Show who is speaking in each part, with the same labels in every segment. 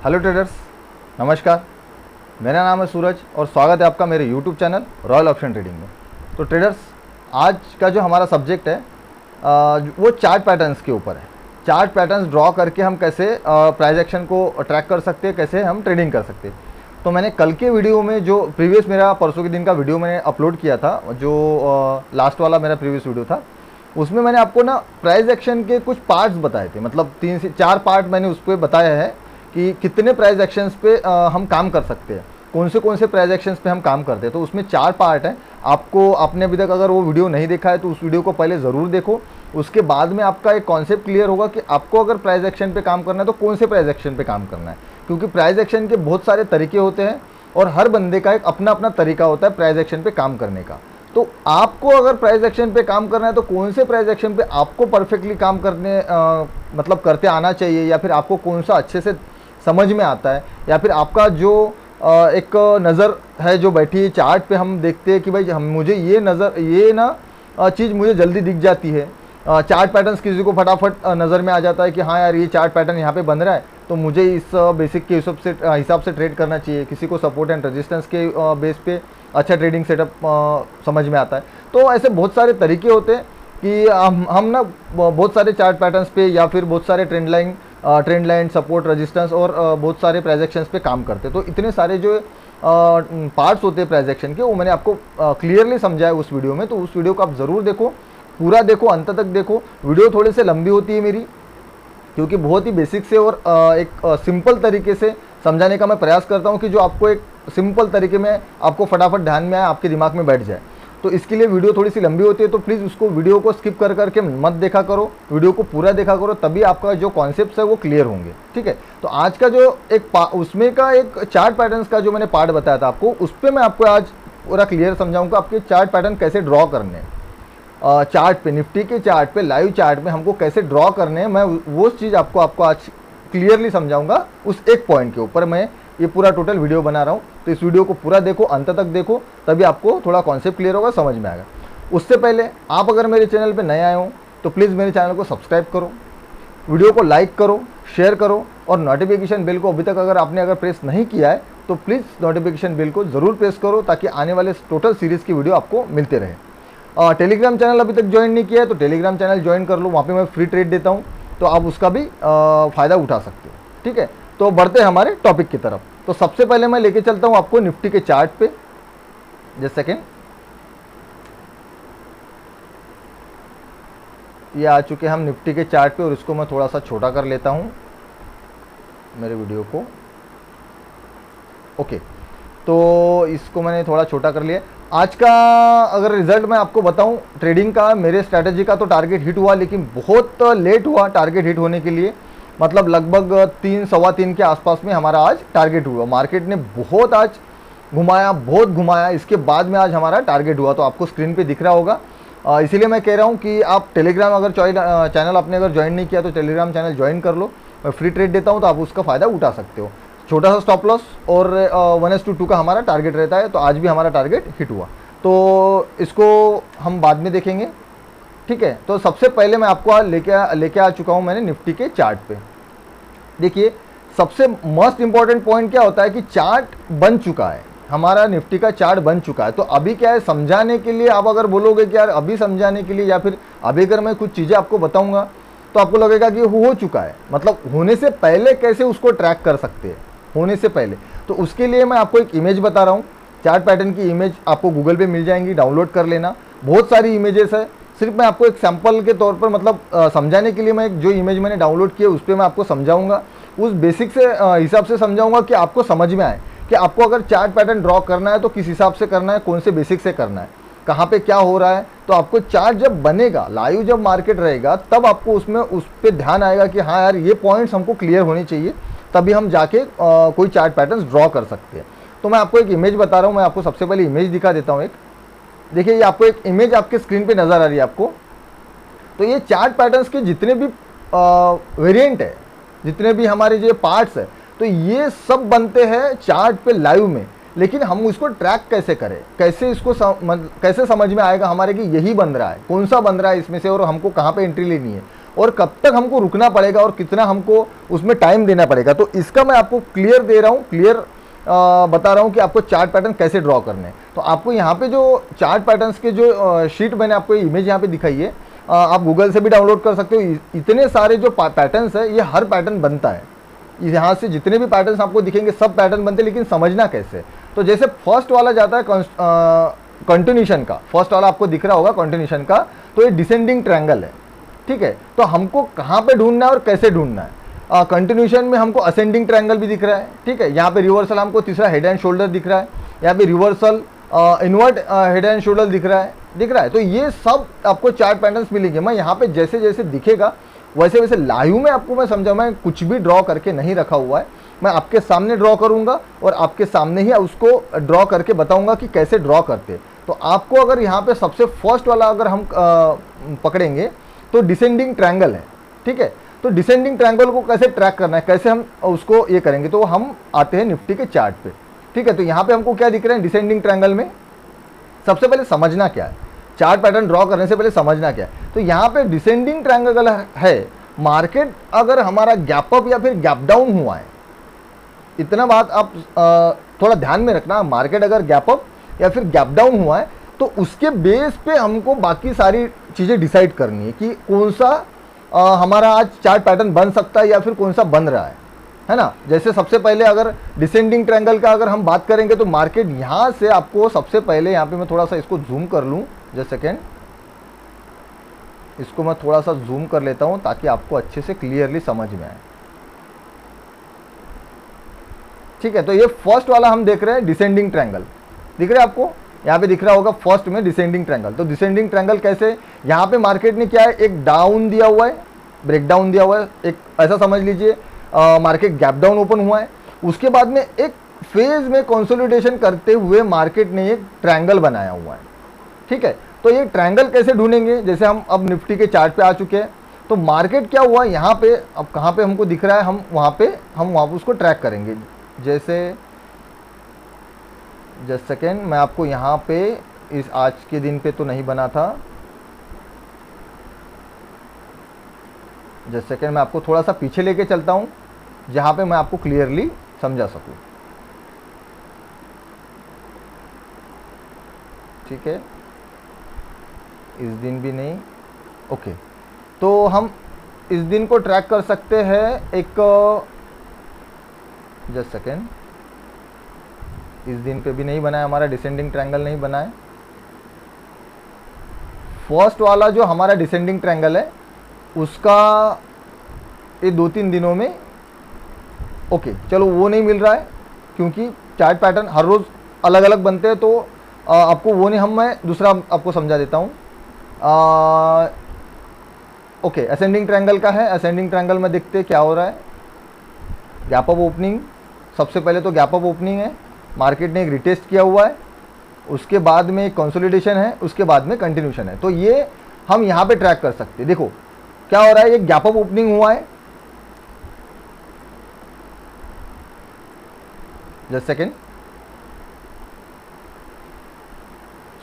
Speaker 1: Hello traders, नमस्कार। मेरा नाम है सूरज और स्वागत है आपका मेरे YouTube channel royal option trading में। तो ट्रेडर्स, आज का जो हमारा सब्जेक्ट है वो चार्ट पैटर्न्स के ऊपर है। चार्ट पैटर्न्स ड्रॉ करके हम कैसे प्राइस एक्शन को ट्रैक कर सकते हैं, कैसे हम ट्रेडिंग कर सकते हैं। तो मैंने कल के वीडियो में जो प्रीवियस मेरा परसों के दिन का वीडियो मैंने अपलोड किया था, जो लास्ट वाला मेरा प्रीवियस वीडियो था, उसमें मैंने आपको ना प्राइस एक्शन के कुछ पार्ट्स बताए थे। मतलब 3 से 4 पार्ट मैंने उस पर बताया है कि कितने प्राइस एक्शंस पे हम काम कर सकते हैं, कौन से प्राइस एक्शंस पे हम काम करते हैं। तो उसमें 4 पार्ट हैं। आपने अभी तक अगर वो वीडियो नहीं देखा है तो उस वीडियो को पहले ज़रूर देखो। उसके बाद में आपका एक कॉन्सेप्ट क्लियर होगा कि आपको अगर प्राइस एक्शन पे काम करना है तो कौन से प्राइस एक्शन पे काम करना है। क्योंकि प्राइस एक्शन के बहुत सारे तरीके होते हैं और हर बंदे का एक अपना अपना तरीका होता है प्राइस एक्शन पे काम करने का। तो आपको अगर प्राइस एक्शन पे काम करना है तो कौन से प्राइस एक्शन पे आपको परफेक्टली काम करने मतलब करते आना चाहिए, या फिर आपको कौन सा अच्छे से समझ में आता है, या फिर आपका जो एक नज़र है जो बैठी है चार्ट पे, हम देखते हैं कि भाई मुझे ये चीज़ मुझे जल्दी दिख जाती है। चार्ट पैटर्न्स किसी को फटाफट नज़र में आ जाता है कि हाँ यार, ये चार्ट पैटर्न यहाँ पे बन रहा है तो मुझे इस बेसिक के हिसाब से ट्रेड करना चाहिए। किसी को सपोर्ट एंड रेजिस्टेंस के बेस पे अच्छा ट्रेडिंग सेटअप समझ में आता है। तो ऐसे बहुत सारे तरीके होते हैं कि हम ना बहुत सारे चार्ट पैटर्न्स पे या फिर बहुत सारे ट्रेंड लाइन सपोर्ट रेजिस्टेंस और बहुत सारे प्राइस एक्शंस पे काम करते हैं। तो इतने सारे जो पार्ट्स होते हैं प्राइस एक्शन के, वो मैंने आपको क्लियरली समझाया उस वीडियो में। तो उस वीडियो को आप ज़रूर देखो, पूरा देखो, अंत तक देखो। वीडियो थोड़ी सी लंबी होती है मेरी, क्योंकि बहुत ही बेसिक से और एक सिंपल तरीके से समझाने का मैं प्रयास करता हूँ कि जो आपको एक सिंपल तरीके में आपको फटाफट ध्यान में आए, आपके दिमाग में बैठ जाए। तो इसके लिए वीडियो थोड़ी सी लंबी होती है, तो प्लीज़ उसको वीडियो को स्किप कर करके मत देखा करो, वीडियो को पूरा देखा करो, तभी आपका जो कॉन्सेप्ट्स है वो क्लियर होंगे। ठीक है। तो आज का जो उसमें का एक चार्ट पैटर्न्स का जो मैंने पार्ट बताया था आपको, उस पर मैं आपको आज पूरा क्लियर समझाऊंगा आपके चार्ट पैटर्न कैसे ड्रॉ करने हैं। चार्ट पे, निफ्टी के चार्ट पे, लाइव चार्ट में हमको कैसे ड्रॉ करने हैं, मैं वो चीज़ आपको आज क्लियरली समझाऊंगा। उस एक पॉइंट के ऊपर मैं ये पूरा टोटल वीडियो बना रहा हूँ। तो इस वीडियो को पूरा देखो, अंत तक देखो, तभी आपको थोड़ा कॉन्सेप्ट क्लियर होगा, समझ में आएगा। उससे पहले आप अगर मेरे चैनल पे नए आए हो तो प्लीज़ मेरे चैनल को सब्सक्राइब करो, वीडियो को लाइक करो, शेयर करो, और नोटिफिकेशन बेल को अभी तक अगर प्रेस नहीं किया है तो प्लीज़ नोटिफिकेशन बेल को ज़रूर प्रेस करो, ताकि आने वाले टोटल सीरीज़ की वीडियो आपको मिलते रहे। टेलीग्राम चैनल अभी तक ज्वाइन नहीं किया है तो टेलीग्राम चैनल ज्वाइन कर लो, वहाँ पे मैं फ्री ट्रेड देता हूँ, तो आप उसका भी फ़ायदा उठा सकते हो। ठीक है। तो बढ़ते हैं हमारे टॉपिक की तरफ। तो सबसे पहले मैं लेके चलता हूँ आपको निफ्टी के चार्ट पे। जस्ट सेकेंड, ये आ चुके हम निफ्टी के चार्ट पे, और इसको मैं थोड़ा सा छोटा कर लेता हूँ मेरे वीडियो को। ओके, तो इसको मैंने थोड़ा छोटा कर लिया। आज का अगर रिजल्ट मैं आपको बताऊं ट्रेडिंग का, मेरे स्ट्रैटेजी का तो टारगेट हिट हुआ, लेकिन बहुत लेट हुआ टारगेट हिट होने के लिए। मतलब लगभग 3 सवा 3 के आसपास में हमारा आज टारगेट हुआ। मार्केट ने बहुत आज बहुत घुमाया, इसके बाद में आज हमारा टारगेट हुआ। तो आपको स्क्रीन पे दिख रहा होगा। इसीलिए मैं कह रहा हूँ कि आप टेलीग्राम अगर चैनल आपने अगर ज्वाइन नहीं किया तो टेलीग्राम चैनल ज्वाइन कर लो। मैं फ्री ट्रेड देता हूँ तो आप उसका फ़ायदा उठा सकते हो। छोटा सा स्टॉप लॉस और 1:2 का हमारा टारगेट रहता है। तो आज भी हमारा टारगेट हिट हुआ, तो इसको हम बाद में देखेंगे। ठीक है। तो सबसे पहले मैं आपको लेके आ चुका हूँ मैंने निफ्टी के चार्ट पे। देखिए, सबसे मोस्ट इंपॉर्टेंट पॉइंट क्या होता है कि चार्ट बन चुका है, हमारा निफ्टी का चार्ट बन चुका है। तो अभी क्या है, समझाने के लिए आप अगर बोलोगे कि यार अभी समझाने के लिए, या फिर अभी अगर मैं कुछ चीज़ें आपको बताऊंगा तो आपको लगेगा कि हो चुका है। मतलब होने से पहले कैसे उसको ट्रैक कर सकते हैं, होने से पहले। तो उसके लिए मैं आपको एक इमेज बता रहा हूँ। चार्ट पैटर्न की इमेज आपको गूगल पे मिल जाएंगी, डाउनलोड कर लेना। बहुत सारी इमेजेस है, सिर्फ मैं आपको एक सैंपल के तौर पर, मतलब समझाने के लिए मैं जो इमेज मैंने डाउनलोड की है उस पर मैं आपको समझाऊंगा। उस बेसिक से हिसाब से समझाऊंगा कि आपको समझ में आए कि आपको अगर चार्ट पैटर्न ड्रॉ करना है तो किस हिसाब से करना है, कौन से बेसिक से करना है, कहाँ पे क्या हो रहा है। तो आपको चार्ट जब बनेगा, लाइव जब मार्केट रहेगा, तब आपको उसमें उस पर ध्यान आएगा कि हाँ यार, ये पॉइंट्स हमको क्लियर होने चाहिए, तभी हम जाके कोई चार्ट पैटर्न ड्रॉ कर सकते हैं। तो मैं आपको एक इमेज बता रहा हूँ। मैं आपको सबसे पहले इमेज दिखा देता हूँ एक। देखिए, ये आपको एक इमेज आपके स्क्रीन पे नज़र आ रही है आपको। तो ये चार्ट पैटर्न्स के जितने भी वेरिएंट है, जितने भी हमारे जो पार्ट्स है, तो ये सब बनते हैं चार्ट पे लाइव में। लेकिन हम उसको ट्रैक कैसे करें, कैसे इसको कैसे समझ में आएगा हमारे कि यही बन रहा है, कौन सा बन रहा है इसमें से, और हमको कहाँ पे एंट्री लेनी है, और कब तक हमको रुकना पड़ेगा और कितना हमको उसमें टाइम देना पड़ेगा। तो इसका मैं आपको क्लियर दे रहा हूँ, क्लियर बता रहा हूँ कि आपको चार्ट पैटर्न कैसे ड्रॉ करने हैं। तो आपको यहाँ पे जो चार्ट पैटर्न्स के जो शीट मैंने आपको इमेज यहाँ पे दिखाई है, आप गूगल से भी डाउनलोड कर सकते हो। इतने सारे जो पैटर्न्स है, ये हर पैटर्न बनता है, यहाँ से जितने भी पैटर्न्स आपको दिखेंगे सब पैटर्न बनते हैं, लेकिन समझना कैसे। तो जैसे फर्स्ट वाला जाता है कंटिन्यूशन का, फर्स्ट वाला आपको दिख रहा होगा कंटिन्यूशन का, तो ये डिसेंडिंग ट्रायंगल है, ठीक है। तो हमको कहाँ पे ढूंढना है और कैसे ढूंढना है। कंटिन्यूशन में हमको असेंडिंग ट्रायंगल भी दिख रहा है, ठीक है। यहाँ पे रिवर्सल हमको तीसरा हेड एंड शोल्डर दिख रहा है, यहाँ पे reversal invert head and shoulder दिख रहा है। तो ये सब आपको चार्ट पैटर्न्स मिलेंगे। मैं यहाँ पे जैसे जैसे दिखेगा वैसे वैसे लाइव में आपको मैं समझा, मैं कुछ भी ड्रॉ करके नहीं रखा हुआ है, मैं आपके सामने ड्रॉ करूंगा और आपके सामने ही उसको ड्रॉ करके बताऊंगा कि कैसे ड्रॉ करते। तो आपको अगर यहाँ पे सबसे फर्स्ट वाला अगर हम पकड़ेंगे तो डिसेंडिंग ट्रायंगल है, ठीक है। तो डिसेंडिंग ट्रायंगल को कैसे ट्रैक करना है, कैसे हम उसको ये करेंगे, तो हम आते हैं निफ्टी के चार्ट पे, ठीक है। तो यहाँ पे हमको क्या दिख रहा है डिसेंडिंग ट्रायंगल में, सबसे पहले समझना क्या है, चार्ट पैटर्न ड्रॉ करने से पहले समझना क्या है। तो यहाँ पे डिसेंडिंग ट्रायंगल है, मार्केट अगर हमारा गैप अप या फिर गैप डाउन हुआ है, इतना बात आप थोड़ा ध्यान में रखना, मार्केट अगर गैप अप या फिर गैप डाउन हुआ है तो उसके बेस पे हमको बाकी सारी चीज़ें डिसाइड करनी है कि कौन सा हमारा आज चार्ट पैटर्न बन सकता है या फिर कौन सा बन रहा है ना। जैसे सबसे पहले अगर डिसेंडिंग ट्रायंगल का अगर हम बात करेंगे तो मार्केट यहाँ से आपको सबसे पहले, यहाँ पे मैं थोड़ा सा इसको जूम कर लूँ, जस्ट सेकेंड, इसको मैं थोड़ा सा जूम कर लेता हूँ ताकि आपको अच्छे से क्लियरली समझ में आए, ठीक है। तो ये फर्स्ट वाला हम देख रहे हैं डिसेंडिंग ट्रायंगल, दिख रहा है आपको, यहाँ पे दिख रहा होगा फर्स्ट में डिसेंडिंग ट्रायंगल। तो डिसेंडिंग ट्रायंगल कैसे, यहाँ पे मार्केट ने क्या है, एक डाउन दिया हुआ है, ब्रेकडाउन दिया हुआ है, एक ऐसा समझ लीजिए मार्केट गैप डाउन ओपन हुआ है, उसके बाद में एक फेज में कंसोलिडेशन करते हुए मार्केट ने एक ट्रायंगल बनाया हुआ है, ठीक है। तो ये ट्रायंगल कैसे ढूंढेंगे, जैसे हम अब निफ्टी के चार्ट पे आ चुके हैं, तो मार्केट क्या हुआ यहाँ पे, अब कहाँ पे हमको दिख रहा है, हम वहाँ पे उसको ट्रैक करेंगे। जैसे जस्ट सेकेंड, मैं आपको यहाँ पे इस आज के दिन पे तो नहीं बना था, जस्ट सेकेंड, मैं आपको थोड़ा सा पीछे लेके चलता हूँ जहाँ पे मैं आपको क्लियरली समझा सकूँ, ठीक है। इस दिन भी नहीं, ओके। तो हम इस दिन को ट्रैक कर सकते हैं, एक जस्ट सेकेंड, इस दिन पे भी नहीं बना है हमारा, डिसेंडिंग ट्रायंगल नहीं बना है। फर्स्ट वाला जो हमारा डिसेंडिंग ट्रायंगल है उसका ये 2-3 दिनों में, ओके चलो वो नहीं मिल रहा है क्योंकि चार्ट पैटर्न हर रोज़ अलग अलग बनते हैं, तो आपको वो नहीं, मैं दूसरा आपको समझा देता हूँ। ओके, असेंडिंग ट्रायंगल का है, असेंडिंग ट्रायंगल में देखते क्या हो रहा है, गैप अप ओपनिंग, सबसे पहले तो गैप अप ओपनिंग है, मार्केट ने एक रिटेस्ट किया हुआ है, उसके बाद में कंसोलिडेशन है, उसके बाद में कंटिन्यूशन है। तो ये हम यहाँ पे ट्रैक कर सकते हैं। देखो क्या हो रहा है, ये गैप अप ओपनिंग हुआ है, जस्ट सेकेंड,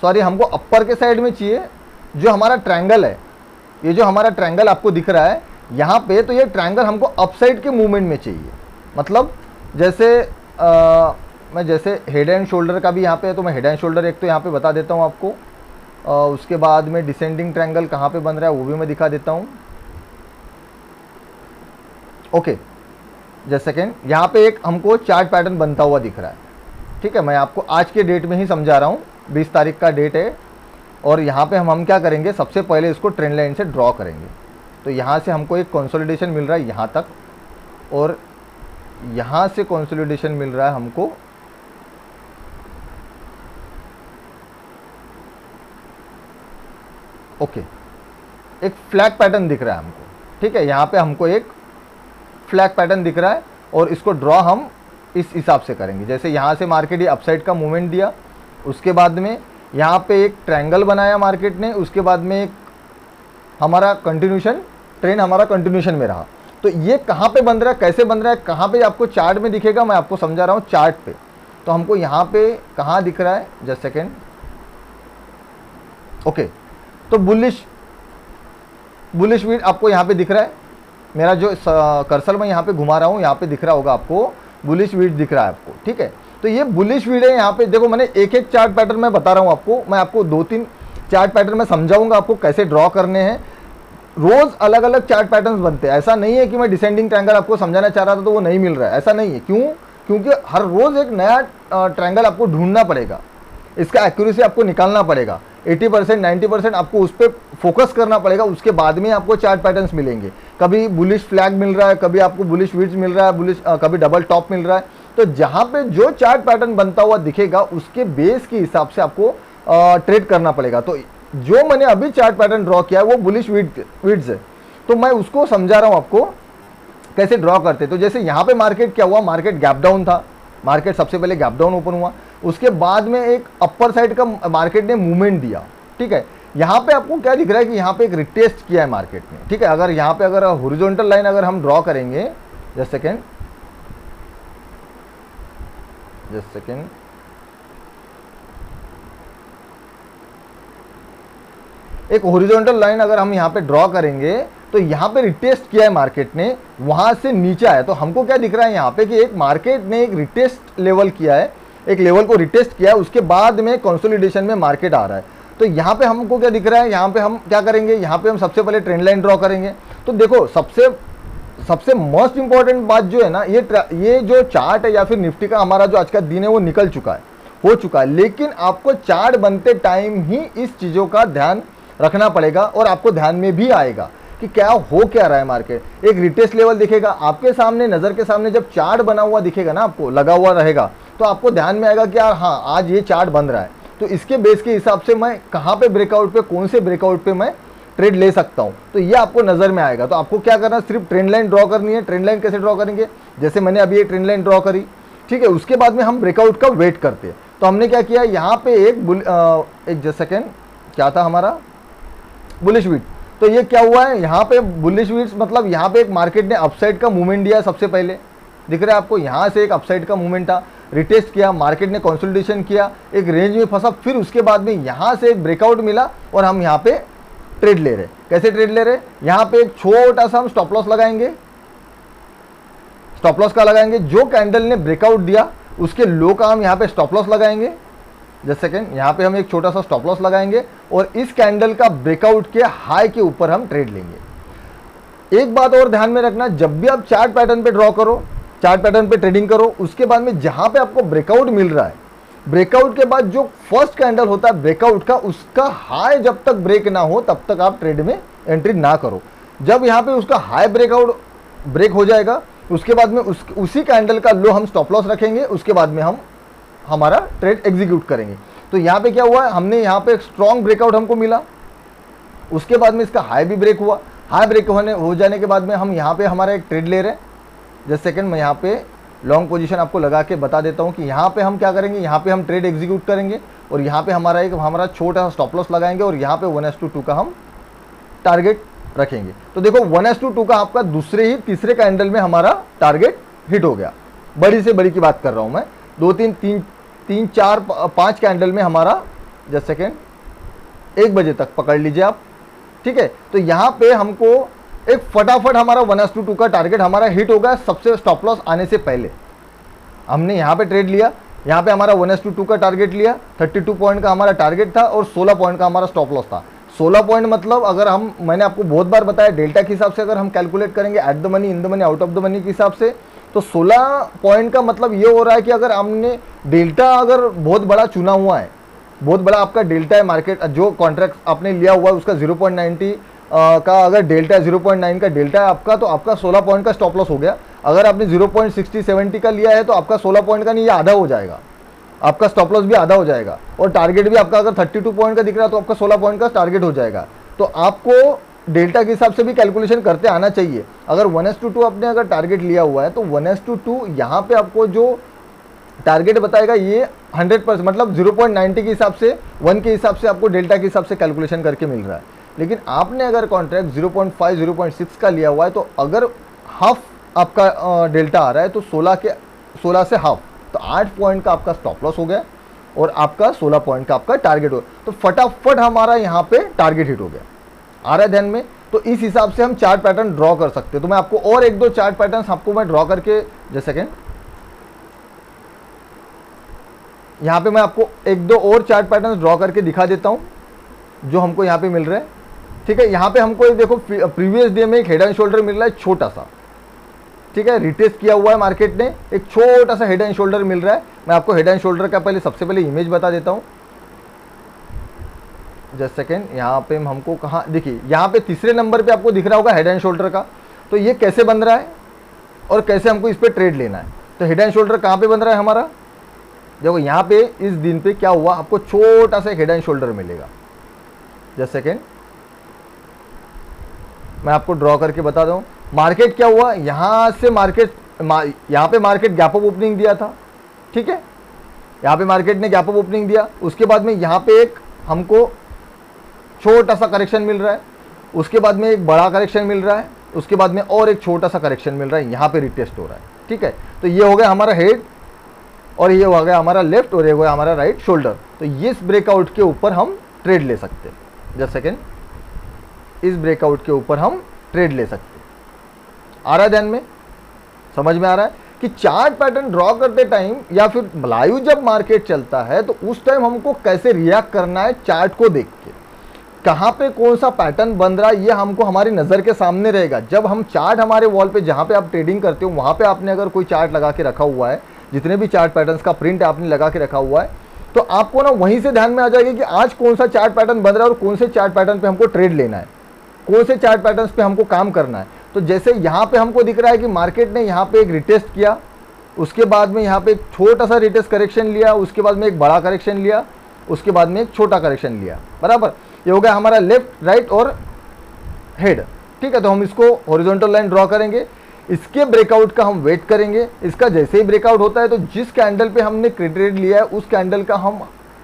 Speaker 1: सॉरी हमको अपर के साइड में चाहिए, जो हमारा ट्रायंगल है, ये जो हमारा ट्रायंगल आपको दिख रहा है यहाँ पे, तो ये ट्रायंगल हमको अपसाइड के मूवमेंट में चाहिए। मतलब जैसे मैं जैसे हेड एंड शोल्डर का भी यहाँ पे है, तो मैं हेड एंड शोल्डर एक तो यहाँ पे बता देता हूँ आपको, उसके बाद में डिसेंडिंग ट्रायंगल कहाँ पे बन रहा है वो भी मैं दिखा देता हूँ। ओके, जस्ट सेकेंड, यहाँ पे एक हमको चार्ट पैटर्न बनता हुआ दिख रहा है, ठीक है। मैं आपको आज के डेट में ही समझा रहा हूँ, 20 तारीख का डेट है, और यहाँ पे हम क्या करेंगे, सबसे पहले इसको ट्रेंड लाइन से ड्रॉ करेंगे। तो यहाँ से हमको एक कंसोलिडेशन मिल रहा है यहाँ तक, और यहाँ से कंसोलिडेशन मिल रहा है हमको ओके, एक फ्लैग पैटर्न दिख रहा है हमको, ठीक है। यहाँ पे हमको एक फ्लैग पैटर्न दिख रहा है और इसको ड्रॉ हम इस हिसाब से करेंगे। जैसे यहाँ से मार्केट ये अपसाइड का मूवमेंट दिया, उसके बाद में यहाँ पे एक ट्रायंगल बनाया मार्केट ने, उसके बाद में एक हमारा कंटिन्यूशन, ट्रेंड हमारा कंटिन्यूशन में रहा। तो ये कहाँ पे बन रहा है, कैसे बन रहा है, कहाँ पे आपको चार्ट में दिखेगा, मैं आपको समझा रहा हूँ चार्ट पे। तो हमको यहाँ पे कहाँ दिख रहा है, जस्ट सेकेंड, ओके। तो बुलिश बुलिश वीड आपको यहाँ पे दिख रहा है, मेरा जो कर्सर मैं यहाँ पे घुमा रहा हूँ यहाँ पे दिख रहा होगा आपको, बुलिश वीड दिख रहा है आपको, ठीक है। तो ये बुलिश वीड है। यहाँ पे देखो मैंने एक एक चार्ट पैटर्न मैं बता रहा हूँ आपको, मैं आपको 2-3 चार्ट पैटर्न में समझाऊंगा आपको कैसे ड्रॉ करने हैं। रोज अलग अलग चार्ट पैटर्न्स बनते हैं, ऐसा नहीं है कि मैं डिसेंडिंग ट्रायंगल आपको समझाना चाह रहा था तो वो नहीं मिल रहा है, ऐसा नहीं है। क्यों? क्योंकि हर रोज एक नया ट्रायंगल आपको ढूंढना पड़ेगा, इसका एक्यूरेसी आपको निकालना पड़ेगा, 80% 90% आपको उस पर फोकस करना पड़ेगा, उसके बाद में आपको चार्ट पैटर्न्स मिलेंगे। कभी बुलिश फ्लैग मिल रहा है, कभी आपको बुलिश विड्स मिल रहा है, कभी डबल टॉप मिल रहा है। तो जहां पे जो चार्ट पैटर्न बनता हुआ दिखेगा उसके बेस के हिसाब से आपको ट्रेड करना पड़ेगा। तो जो मैंने अभी चार्ट पैटर्न ड्रॉ किया है वो बुलिश विड्स है, तो मैं उसको समझा रहा हूं आपको कैसे ड्रॉ करते। तो जैसे यहाँ पे मार्केट क्या हुआ, मार्केट गैप डाउन था, मार्केट सबसे पहले गैप डाउन ओपन हुआ, उसके बाद में एक अपर साइड का मार्केट ने मूवमेंट दिया, ठीक है। यहाँ पे आपको क्या दिख रहा है कि यहाँ पे एक रिटेस्ट किया है मार्केट ने, ठीक है। अगर यहाँ पे अगर हॉरिजॉन्टल लाइन अगर हम ड्रॉ करेंगे, जस्ट सेकेंड, एक हॉरिजॉन्टल लाइन अगर हम यहाँ पे ड्रॉ करेंगे तो यहाँ पे रिटेस्ट किया है मार्केट ने, वहां से नीचे आया। तो हमको क्या दिख रहा है यहाँ पे कि एक मार्केट ने एक रिटेस्ट लेवल किया है, एक लेवल को रिटेस्ट किया है, उसके बाद में कंसोलिडेशन में मार्केट आ रहा है। तो यहाँ पे हमको क्या दिख रहा है, यहाँ पे हम क्या करेंगे, यहाँ पे हम सबसे पहले ट्रेंड लाइन ड्रॉ करेंगे। तो देखो सबसे मोस्ट इंपॉर्टेंट बात जो है ना, ये जो चार्ट है या फिर निफ्टी का हमारा जो आज का दिन है वो निकल चुका है, हो चुका है, लेकिन आपको चार्ट बनते टाइम ही इस चीज़ों का ध्यान रखना पड़ेगा और आपको ध्यान में भी आएगा कि क्या हो क्या रहा है मार्केट। एक रिटेस्ट लेवल दिखेगा आपके सामने, नज़र के सामने जब चार्ट बना हुआ दिखेगा ना, आपको लगा हुआ रहेगा, तो आपको ध्यान में आएगा कि यार हाँ आज ये चार्ट बन रहा है, तो इसके बेस के हिसाब से मैं कहाँ पे ब्रेकआउट पे, कौन से ब्रेकआउट पे मैं ट्रेड ले सकता हूँ, तो ये आपको नज़र में आएगा। तो आपको क्या करना है, सिर्फ ट्रेंड लाइन ड्रॉ करनी है। ट्रेंड लाइन कैसे ड्रॉ करेंगे, जैसे मैंने अभी एक ट्रेंड लाइन ड्रॉ करी, ठीक है, उसके बाद में हम ब्रेकआउट का वेट करते हैं। तो हमने क्या किया, यहाँ पे एक जस्ट सेकेंड, क्या था हमारा बुलिश वीड। तो ये क्या हुआ है, यहाँ पे बुलिश वीड्स मतलब यहाँ पे एक मार्केट ने अपसाइड का मूवमेंट दिया, सबसे पहले दिख रहा है आपको, यहाँ से एक अपसाइड का मूवमेंट था, रिटेस्ट किया, मार्केट ने कंसोलिडेशन किया, एक रेंज में फंसा, फिर उसके बाद में यहाँ से एक ब्रेकआउट मिला और हम यहाँ पे ट्रेड ले रहे। कैसे ट्रेड ले रहे, यहाँ पे एक छोटा सा हम स्टॉप लॉस लगाएंगे, स्टॉप लॉस का लगाएंगे, जो कैंडल ने ब्रेकआउट दिया उसके लो का हम यहाँ पे स्टॉप लॉस लगाएंगे। जस्ट सेकेंड, यहाँ पे हम एक छोटा सा स्टॉप लॉस लगाएंगे और इस कैंडल का ब्रेकआउट के हाई के ऊपर हम ट्रेड लेंगे। एक बात और ध्यान में रखना, जब भी आप चार्ट पैटर्न पे ड्रॉ करो, चार्ट पैटर्न पे ट्रेडिंग करो, उसके बाद में जहां पे आपको ब्रेकआउट मिल रहा है, ब्रेकआउट के बाद जो फर्स्ट कैंडल होता है ब्रेकआउट का, उसका हाई जब तक ब्रेक ना हो तब तक आप ट्रेड में एंट्री ना करो। जब यहाँ पे उसका हाई ब्रेक हो जाएगा, उसके बाद में उसी कैंडल का लो हम स्टॉप लॉस रखेंगे, उसके बाद में हम हमारा ट्रेड एग्जीक्यूट करेंगे। तो यहाँ पे क्या हुआ है, हमने यहाँ पे एक स्ट्रॉन्ग ब्रेकआउट हमको मिला, उसके बाद में इसका हाई भी ब्रेक हुआ, हाई ब्रेक हो जाने के बाद में हम यहाँ पे हमारा एक ट्रेड ले रहे हैं। जस्ट सेकंड, मैं यहाँ पे लॉन्ग पोजीशन आपको लगा के बता देता हूँ कि यहाँ पे हम क्या करेंगे, यहाँ पे हम ट्रेड एग्जीक्यूट करेंगे और यहाँ पे हमारा छोटा सा स्टॉप लॉस लगाएंगे और यहाँ पे 1:2 का हम टारगेट रखेंगे। तो देखो 1:2 का आपका दूसरे ही तीसरे कैंडल में हमारा टारगेट हिट हो गया। बड़ी से बड़ी की बात कर रहा हूँ मैं, 2 3 4 5 कैंडल में हमारा, जस्ट सेकेंड, 1 बजे तक पकड़ लीजिए आप, ठीक है। तो यहाँ पे हमको एक फटाफट हमारा 1:2 का टारगेट हमारा हिट हो गया, सबसे स्टॉप लॉस आने से पहले हमने यहाँ पे ट्रेड लिया, यहाँ पे हमारा 1:2 का टारगेट लिया, 32 पॉइंट का हमारा टारगेट था और 16 पॉइंट का हमारा स्टॉप लॉस था। 16 पॉइंट मतलब अगर मैंने आपको बहुत बार बताया, डेल्टा के हिसाब से अगर हम कैलकुलेट करेंगे, at the money, in the money, out of the money के हिसाब से, तो 16 पॉइंट का मतलब ये हो रहा है कि अगर हमने डेल्टा अगर बहुत बड़ा चुना हुआ है, बहुत बड़ा आपका डेल्टा है, मार्केट जो कॉन्ट्रैक्ट आपने लिया हुआ है उसका 0.90 का अगर डेल्टा 0.9 का डेल्टा है आपका, तो आपका 16 पॉइंट का स्टॉप लॉस हो गया। अगर आपने 0.60-70 का लिया है तो आपका 16 पॉइंट का नहीं, ये आधा हो जाएगा, आपका स्टॉप लॉस भी आधा हो जाएगा और टारगेट भी आपका अगर 32 पॉइंट का दिख रहा है तो आपका 16 पॉइंट का टारगेट हो जाएगा। तो आपको डेल्टा के हिसाब से भी कैलकुलेशन करते आना चाहिए। अगर 1:2 आपने अगर टारगेट लिया हुआ है तो 1:2 यहाँ पे आपको जो टारगेट बताएगा ये 100% मतलब 0.90 के हिसाब से, 1 के हिसाब से आपको डेल्टा के हिसाब से कैलकुलेशन करके मिल रहा है। लेकिन आपने अगर कॉन्ट्रैक्ट 0.5 0.6 का लिया हुआ है तो अगर हाफ आपका डेल्टा आ रहा है तो 16 से हाफ, तो 8 पॉइंट का आपका स्टॉप लॉस हो गया और आपका 16 पॉइंट का आपका टारगेट हो गया। तो फटाफट हमारा यहाँ पे टारगेट हिट हो गया। आ रहा है ध्यान में, तो इस हिसाब से हम चार्ट पैटर्न ड्रॉ कर सकते हैं। तो मैं आपको और एक दो चार्ट पैटर्न आपको मैं ड्रॉ करके, जस्ट सेकेंड, यहां पे मैं आपको एक दो और चार्ट पैटर्न ड्रॉ करके दिखा देता हूं जो हमको यहां पे मिल रहे हैं। ठीक है, यहां पे हमको देखो प्रीवियस डे में एक हेड एंड शोल्डर मिल रहा है छोटा सा, ठीक है, रिटेस्ट किया हुआ है मार्केट ने, एक छोटा सा हेड एंड शोल्डर मिल रहा है। मैं आपको हेड एंड शोल्डर का सबसे पहले इमेज बता देता हूं, जस्ट सेकेंड। यहाँ पे हमको कहाँ, देखिए यहाँ पे तीसरे नंबर पे आपको दिख रहा होगा हेड एंड शोल्डर का। तो ये कैसे बन रहा है और कैसे हमको इस पे ट्रेड लेना है। तो हेड एंड शोल्डर कहाँ पे बन रहा है हमारा, देखो यहाँ पे इस दिन पे क्या हुआ, आपको छोटा सा हेड एंड शोल्डर मिलेगा। जस्ट सेकेंड, मैं आपको ड्रॉ करके बता दूं मार्केट क्या हुआ। यहाँ से यहाँ पे मार्केट गैप अप ओपनिंग दिया था, ठीक है, यहाँ पे मार्केट ने गैप अप ओपनिंग दिया। उसके बाद में यहाँ पे एक हमको छोटा सा करेक्शन मिल रहा है, उसके बाद में एक बड़ा करेक्शन मिल रहा है, उसके बाद में और एक छोटा सा करेक्शन मिल रहा है, यहाँ पे रिटेस्ट हो रहा है। ठीक है, तो ये हो गया हमारा हेड और ये हो गया हमारा लेफ्ट और ये हो गया हमारा राइट शोल्डर। तो इस ब्रेकआउट के ऊपर हम ट्रेड ले सकते हैं। जस्ट सेकेंड, इस ब्रेकआउट के ऊपर हम ट्रेड ले सकते हैं। आ रहा है ध्यान में, समझ में आ रहा है कि चार्ट पैटर्न ड्रॉ करते टाइम या फिर लाइव जब मार्केट चलता है तो उस टाइम हमको कैसे रिएक्ट करना है, चार्ट को देख के कहाँ पे कौन सा पैटर्न बन रहा है ये हमको हमारी नज़र के सामने रहेगा। जब हम चार्ट हमारे वॉल पे जहाँ पे आप ट्रेडिंग करते हो वहाँ पे आपने अगर कोई चार्ट लगा के रखा हुआ है, जितने भी चार्ट पैटर्न्स का प्रिंट आपने लगा के रखा हुआ है, तो आपको ना वहीं से ध्यान में आ जाएगा कि आज कौन सा चार्ट पैटर्न बन रहा है और कौन से चार्ट पैटर्न पे हमको ट्रेड लेना है, कौन से चार्ट पैटर्न्स पे हमको काम करना है। तो जैसे यहाँ पे हमको दिख रहा है कि मार्केट ने यहाँ पे एक रिटेस्ट किया, उसके बाद में यहाँ पे एक छोटा सा रिटेस्ट करेक्शन लिया, उसके बाद में एक बड़ा करेक्शन लिया, उसके बाद में एक छोटा करेक्शन लिया, बराबर। ये हो गया हमारा लेफ्ट, राइट और हेड। ठीक है, तो हम इसको हॉरिजॉन्टल लाइन ड्रॉ करेंगे, इसके ब्रेकआउट का हम वेट करेंगे। इसका जैसे ही ब्रेकआउट होता है तो जिस कैंडल पे हमने ट्रेड लिया है उस कैंडल का हम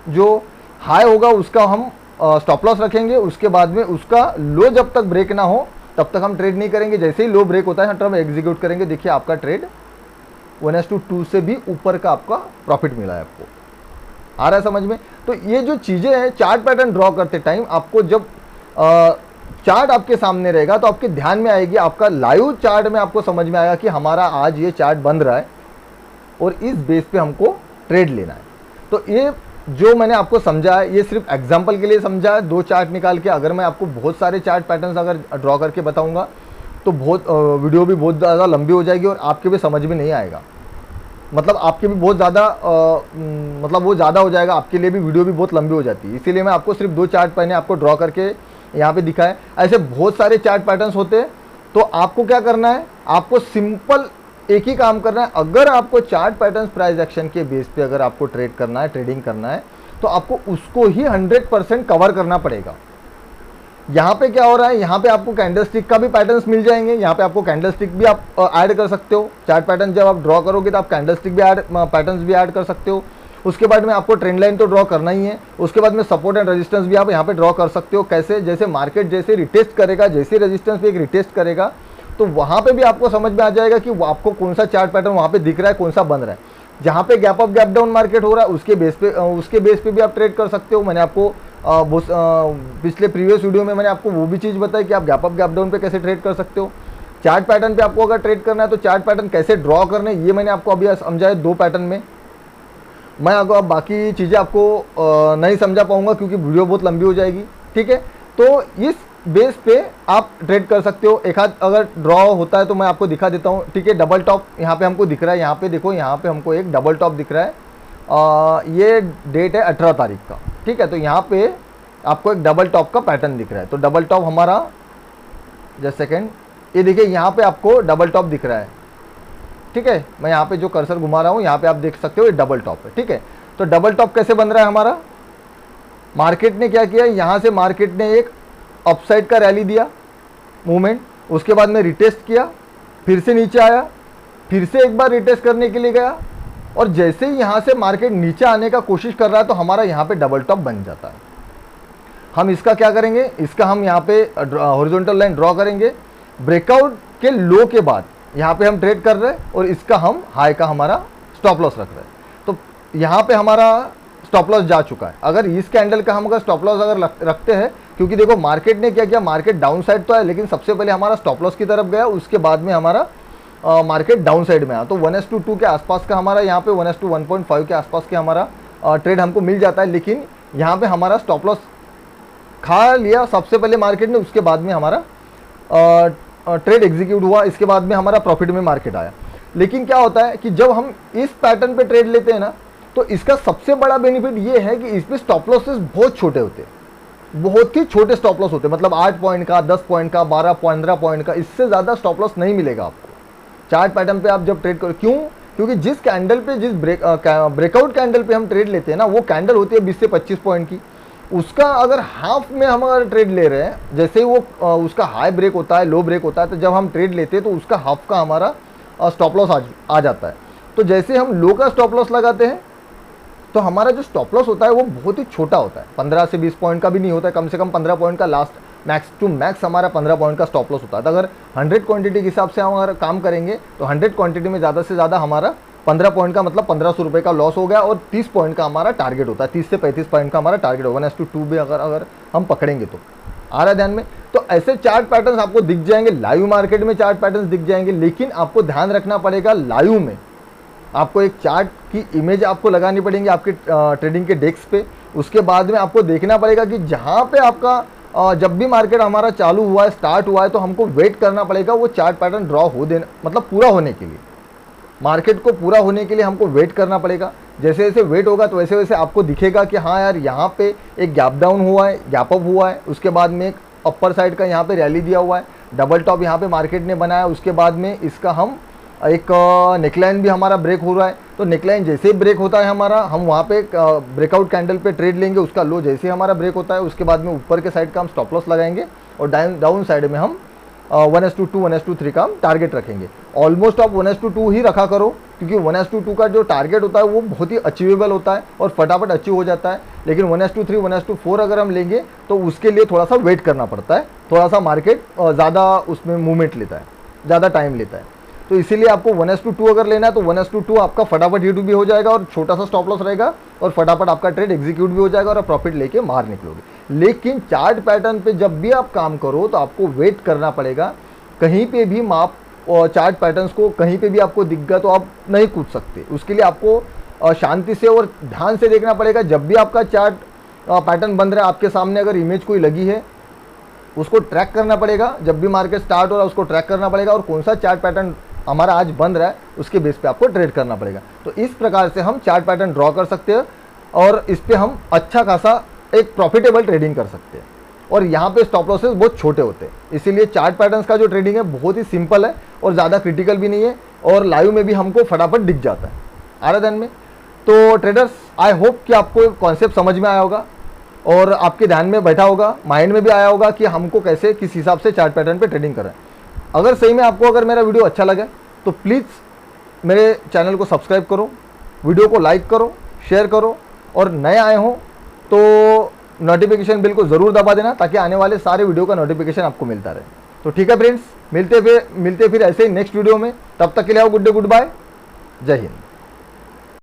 Speaker 1: जो हाई होगा उसका हम स्टॉप लॉस रखेंगे। उसके बाद में उसका लो जब तक ब्रेक ना हो तब तक हम ट्रेड नहीं करेंगे। जैसे ही लो ब्रेक होता है हम एग्जीक्यूट करेंगे। देखिए आपका ट्रेड 1:2 से भी ऊपर का आपका प्रॉफिट मिला है। आपको आ रहा है समझ में। तो ये जो चीज़ें हैं चार्ट पैटर्न ड्रॉ करते टाइम, आपको जब चार्ट आपके सामने रहेगा तो आपके ध्यान में आएगी, आपका लाइव चार्ट में आपको समझ में आएगा कि हमारा आज ये चार्ट बन रहा है और इस बेस पे हमको ट्रेड लेना है। तो ये जो मैंने आपको समझा है ये सिर्फ एग्जांपल के लिए समझा है, दो चार्ट निकाल के। अगर मैं आपको बहुत सारे चार्ट पैटर्न्स अगर ड्रॉ करके बताऊंगा तो वीडियो भी बहुत ज़्यादा लंबी हो जाएगी और आपके भी समझ में नहीं आएगा। मतलब आपके भी बहुत ज़्यादा मतलब वो ज़्यादा हो जाएगा, आपके लिए भी वीडियो भी बहुत लंबी हो जाती है। इसीलिए मैं आपको सिर्फ दो चार्ट मैंने आपको ड्रॉ करके यहाँ पे दिखाए। ऐसे बहुत सारे चार्ट पैटर्न्स होते हैं। तो आपको क्या करना है, आपको सिंपल एक ही काम करना है। अगर आपको चार्ट पैटर्न्स प्राइस एक्शन के बेस पे अगर आपको ट्रेड करना है, ट्रेडिंग करना है, तो आपको उसको ही 100% कवर करना पड़ेगा। यहाँ पे क्या हो रहा है, यहाँ पे आपको कैंडलस्टिक का भी पैटर्न्स मिल जाएंगे। यहाँ पे आपको कैंडलस्टिक भी आप ऐड कर सकते हो। चार्ट पैटर्न जब आप ड्रॉ करोगे तो आप कैंडलस्टिक भी पैटर्न्स भी ऐड कर सकते हो। उसके बाद में आपको ट्रेंड लाइन तो ड्रॉ करना ही है। उसके बाद में सपोर्ट एंड रेजिस्टेंस भी आप यहाँ पे ड्रॉ कर सकते हो। कैसे, जैसे मार्केट जैसे रिटेस्ट करेगा, जैसे रेजिस्टेंस पे एक रिटेस्ट करेगा तो वहाँ पे भी आपको समझ में आ जाएगा कि आपको कौन सा चार्ट पैटर्न वहाँ पे दिख रहा है, कौन सा बन रहा है। जहाँ पे gap up gap down market हो रहा है उसके बेस पे भी आप ट्रेड कर सकते हो। मैंने आपको पिछले प्रीवियस वीडियो में मैंने आपको वो भी चीज़ बताई कि आप गैप अप गैप डाउन पे कैसे ट्रेड कर सकते हो। चार्ट पैटर्न पे आपको अगर ट्रेड करना है तो चार्ट पैटर्न कैसे ड्रॉ करने, ये मैंने आपको अभी समझाया दो पैटर्न में। मैं अगर बाकी चीज़ें आपको नहीं समझा पाऊंगा क्योंकि वीडियो बहुत लंबी हो जाएगी। ठीक है, तो इस बेस पे आप ट्रेड कर सकते हो। एक हाथ अगर ड्रॉ होता है तो मैं आपको दिखा देता हूँ। ठीक है, डबल टॉप यहाँ पे हमको दिख रहा है। यहाँ पे देखो, यहाँ पे हमको एक डबल टॉप दिख रहा है। ये डेट है 18 तारीख का। ठीक है, तो यहाँ पे आपको एक डबल टॉप का पैटर्न दिख रहा है। तो डबल टॉप हमारा, जस्ट सेकेंड, ये देखिए यहाँ पे आपको डबल टॉप दिख रहा है। ठीक है, मैं यहाँ पे जो कर्सर घुमा रहा हूँ यहाँ पे आप देख सकते हो ये डबल टॉप है। ठीक है, तो डबल टॉप कैसे बन रहा है हमारा, मार्केट ने क्या किया, यहाँ से मार्केट ने एक अपसाइड का रैली दिया मूवमेंट, उसके बाद में रिटेस्ट किया, फिर से नीचे आया, फिर से एक बार रिटेस्ट करने के लिए गया और जैसे ही यहाँ से मार्केट नीचे आने का कोशिश कर रहा है तो हमारा यहाँ पे डबल टॉप बन जाता है। हम इसका क्या करेंगे, इसका हम यहाँ पे हॉरिजॉन्टल लाइन ड्रॉ करेंगे। ब्रेकआउट के लो के बाद यहाँ पे हम ट्रेड कर रहे हैं और इसका हम हाई का हमारा स्टॉप लॉस रख रहे हैं। तो यहाँ पे हमारा स्टॉप लॉस जा चुका है। अगर इस कैंडल का हम अगर स्टॉप लॉस अगर रखते हैं क्योंकि देखो मार्केट ने क्या किया, मार्केट डाउन साइड तो है लेकिन सबसे पहले हमारा स्टॉप लॉस की तरफ गया, उसके बाद में हमारा मार्केट डाउन साइड में आया। तो 1:2 के आसपास का हमारा यहाँ पे 1:1.5 के आसपास के हमारा ट्रेड हमको मिल जाता है, लेकिन यहाँ पे हमारा स्टॉप लॉस खा लिया सबसे पहले मार्केट ने, उसके बाद में हमारा ट्रेड एग्जीक्यूट हुआ, इसके बाद में हमारा प्रॉफिट में मार्केट आया। लेकिन क्या होता है कि जब हम इस पैटर्न पे ट्रेड लेते हैं ना, तो इसका सबसे बड़ा बेनिफिट ये है कि इसमें स्टॉप लॉसेस बहुत छोटे होते हैं, बहुत ही छोटे स्टॉप लॉस होते हैं, मतलब 8 पॉइंट का, 10 पॉइंट का, 12-15 पॉइंट का, इससे ज़्यादा स्टॉप लॉस नहीं मिलेगा आपको चार्ट पैटर्न पे आप जब ट्रेड करो। क्यों? क्योंकि जिस कैंडल पे, जिस ब्रेकआउट कैंडल पे हम ट्रेड लेते हैं ना, वो कैंडल होती है 20 से 25 पॉइंट की। उसका अगर हाफ में हम अगर ट्रेड ले रहे हैं, जैसे ही वो उसका हाई ब्रेक होता है, लो ब्रेक होता है, तो जब हम ट्रेड लेते हैं तो उसका हाफ का हमारा स्टॉप लॉस आ जाता है। तो जैसे हम लो का स्टॉप लॉस लगाते हैं तो हमारा जो स्टॉप लॉस होता है वो बहुत ही छोटा होता है, 15 से 20 पॉइंट का भी नहीं होता है, कम से कम 15 पॉइंट का, लास्ट मैक्स टू मैक्स हमारा 15 पॉइंट का स्टॉप लॉस होता है। तो अगर 100 क्वांटिटी के हिसाब से हम अगर काम करेंगे तो 100 क्वांटिटी में ज़्यादा से ज़्यादा हमारा 15 पॉइंट का मतलब 1500 रुपये का लॉस हो गया, और 30 पॉइंट का हमारा टारगेट होता है, 30 से 35 पॉइंट का हमारा टारगेट होगा 1:2 भी अगर हम पकड़ेंगे तो। आ रहा है ध्यान में? तो ऐसे चार्ट पैटर्न्स आपको दिख जाएंगे, लाइव मार्केट में चार्ट पैटर्न्स दिख जाएंगे, लेकिन आपको ध्यान रखना पड़ेगा लाइव में आपको एक चार्ट की इमेज आपको लगानी पड़ेगी आपके ट्रेडिंग के डेस्क पे। उसके बाद में आपको देखना पड़ेगा कि जहाँ पे आपका जब भी मार्केट हमारा चालू हुआ है, स्टार्ट हुआ है, तो हमको वेट करना पड़ेगा वो चार्ट पैटर्न ड्रॉ हो देना, मतलब पूरा होने के लिए, मार्केट को पूरा होने के लिए हमको वेट करना पड़ेगा। जैसे जैसे वेट होगा तो वैसे वैसे आपको दिखेगा कि हाँ यार यहाँ पे एक गैप डाउन हुआ है, गैप अप हुआ है, उसके बाद में एक अपर साइड का यहाँ पे रैली दिया हुआ है, डबल टॉप यहाँ पे मार्केट ने बनाया, उसके बाद में इसका हम एक नेकलाइन भी हमारा ब्रेक हो रहा है। तो नेकलाइन जैसे ही ब्रेक होता है हमारा, हम वहाँ पे ब्रेकआउट कैंडल पे ट्रेड लेंगे, उसका लो जैसे ही हमारा ब्रेक होता है, उसके बाद में ऊपर के साइड का हम स्टॉप लॉस लगाएंगे, और डाउन साइड में हम 1:2 1:3 का हम टारगेट रखेंगे। ऑलमोस्ट आप 1:2 ही रखा करो, क्योंकि 1:2 का जो टारगेट होता है वो बहुत ही अचीवेबल होता है और फटाफट अचीव हो जाता है। लेकिन 1:3 1:4 अगर हम लेंगे तो उसके लिए थोड़ा सा वेट करना पड़ता है, थोड़ा सा मार्केट ज़्यादा उसमें मूवमेंट लेता है, ज़्यादा टाइम लेता है। तो इसीलिए आपको 1:2 अगर लेना है तो 1:2 आपका फटाफट हिट भी हो जाएगा और छोटा सा स्टॉप लॉस रहेगा, और फटाफट आपका ट्रेड एग्जीक्यूट भी हो जाएगा और आप प्रॉफिट लेके बाहर निकलोगे। लेकिन चार्ट पैटर्न पे जब भी आप काम करो तो आपको वेट करना पड़ेगा। कहीं पे भी माप और चार्ट पैटर्न्स को कहीं पे भी आपको दिख गया तो आप नहीं कूद सकते, उसके लिए आपको शांति से और ध्यान से देखना पड़ेगा। जब भी आपका चार्ट पैटर्न बन रहा है, आपके सामने अगर इमेज कोई लगी है, उसको ट्रैक करना पड़ेगा। जब भी मार्केट स्टार्ट हो रहा है उसको ट्रैक करना पड़ेगा, और कौन सा चार्ट पैटर्न हमारा आज बन रहा है उसके बेस पे आपको ट्रेड करना पड़ेगा। तो इस प्रकार से हम चार्ट पैटर्न ड्रॉ कर सकते हैं और इस पे हम अच्छा खासा एक प्रॉफिटेबल ट्रेडिंग कर सकते हैं। और यहाँ पे स्टॉप लॉसेस बहुत छोटे होते हैं, इसीलिए चार्ट पैटर्न्स का जो ट्रेडिंग है बहुत ही सिंपल है और ज़्यादा क्रिटिकल भी नहीं है, और लाइव में भी हमको फटाफट दिख जाता है। आ रहा ध्यान में? तो ट्रेडर्स, आई होप कि आपको कॉन्सेप्ट समझ में आया होगा और आपके ध्यान में बैठा होगा, माइंड में भी आया होगा कि हमको कैसे किस हिसाब से चार्ट पैटर्न पे ट्रेडिंग करें। अगर सही में आपको अगर मेरा वीडियो अच्छा लगे तो प्लीज़ मेरे चैनल को सब्सक्राइब करो, वीडियो को लाइक करो, शेयर करो, और नए आए हो तो नोटिफिकेशन बिल को ज़रूर दबा देना, ताकि आने वाले सारे वीडियो का नोटिफिकेशन आपको मिलता रहे। तो ठीक है फ्रेंड्स, मिलते फिर ऐसे ही नेक्स्ट वीडियो में। तब तक के लिए आओ, गुड डे, गुड बाय, जय हिंद।